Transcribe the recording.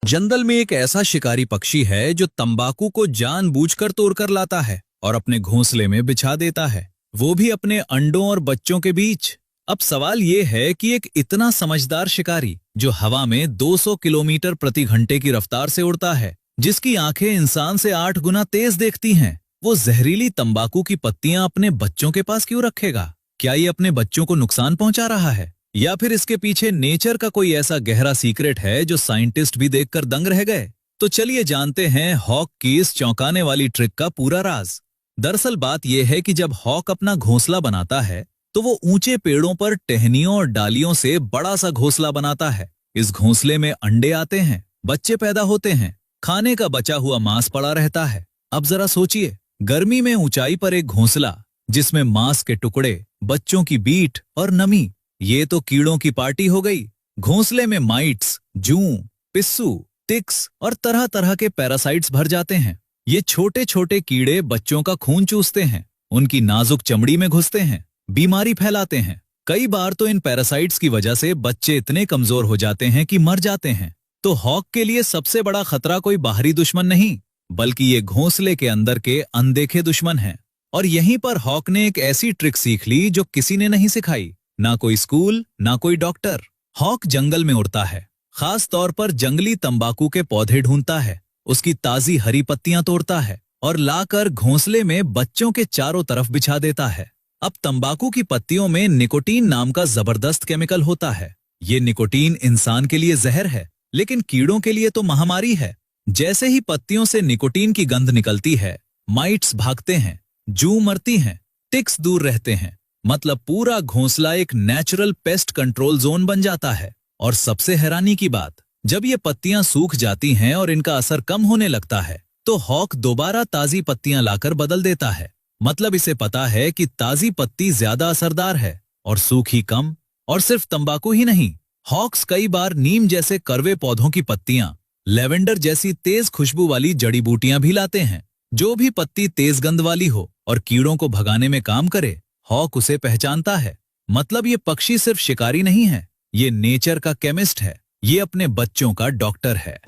जंगल में एक ऐसा शिकारी पक्षी है जो तंबाकू को जानबूझकर तोड़कर लाता है और अपने घोंसले में बिछा देता है, वो भी अपने अंडों और बच्चों के बीच। अब सवाल ये है कि एक इतना समझदार शिकारी जो हवा में 200 किलोमीटर प्रति घंटे की रफ्तार से उड़ता है, जिसकी आंखें इंसान से 8 गुना तेज देखती हैं, वो जहरीली तंबाकू की पत्तियां अपने बच्चों के पास क्यों रखेगा? क्या ये अपने बच्चों को नुकसान पहुंचा रहा है, या फिर इसके पीछे नेचर का कोई ऐसा गहरा सीक्रेट है जो साइंटिस्ट भी देखकर दंग रह गए? तो चलिए जानते हैं हॉक की इस चौंकाने वाली ट्रिक का पूरा राज। दरअसल बात यह है कि जब हॉक अपना घोंसला बनाता है तो वो ऊंचे पेड़ों पर टहनियों और डालियों से बड़ा सा घोंसला बनाता है। इस घोंसले में अंडे आते हैं, बच्चे पैदा होते हैं, खाने का बचा हुआ मांस पड़ा रहता है। अब जरा सोचिए, गर्मी में ऊंचाई पर एक घोंसला जिसमें मांस के टुकड़े, बच्चों की बीट और नमी, ये तो कीड़ों की पार्टी हो गई। घोंसले में माइट्स, जूं, पिस्सू, टिक्स और तरह तरह के पैरासाइट्स भर जाते हैं। ये छोटे छोटे कीड़े बच्चों का खून चूसते हैं, उनकी नाजुक चमड़ी में घुसते हैं, बीमारी फैलाते हैं। कई बार तो इन पैरासाइट्स की वजह से बच्चे इतने कमजोर हो जाते हैं कि मर जाते हैं। तो हॉक के लिए सबसे बड़ा खतरा कोई बाहरी दुश्मन नहीं, बल्कि ये घोंसले के अंदर के अनदेखे दुश्मन हैं। और यहीं पर हॉक ने एक ऐसी ट्रिक सीख ली जो किसी ने नहीं सिखाई, ना कोई स्कूल, ना कोई डॉक्टर। हॉक जंगल में उड़ता है, खास तौर पर जंगली तंबाकू के पौधे ढूंढता है, उसकी ताजी हरी पत्तियां तोड़ता है और लाकर घोंसले में बच्चों के चारों तरफ बिछा देता है। अब तंबाकू की पत्तियों में निकोटीन नाम का जबरदस्त केमिकल होता है। ये निकोटीन इंसान के लिए जहर है, लेकिन कीड़ों के लिए तो महामारी है। जैसे ही पत्तियों से निकोटीन की गंध निकलती है, माइट्स भागते हैं, जूं मरती हैं, टिक्स दूर रहते हैं। मतलब पूरा घोंसला एक नेचुरल पेस्ट कंट्रोल जोन बन जाता है। और सबसे हैरानी की बात, जब ये पत्तियां सूख जाती हैं और इनका असर कम होने लगता है, तो हॉक दोबारा ताजी पत्तियां लाकर बदल देता है। मतलब इसे पता है कि ताजी पत्ती ज्यादा असरदार है और सूखी कम। और सिर्फ तंबाकू ही नहीं, हॉक्स कई बार नीम जैसे कड़वे पौधों की पत्तियां, लेवेंडर जैसी तेज खुशबू वाली जड़ी बूटियां भी लाते हैं। जो भी पत्ती तेज गंध वाली हो और कीड़ों को भगाने में काम करे, हॉक उसे पहचानता है। मतलब ये पक्षी सिर्फ शिकारी नहीं है, ये नेचर का केमिस्ट है, ये अपने बच्चों का डॉक्टर है।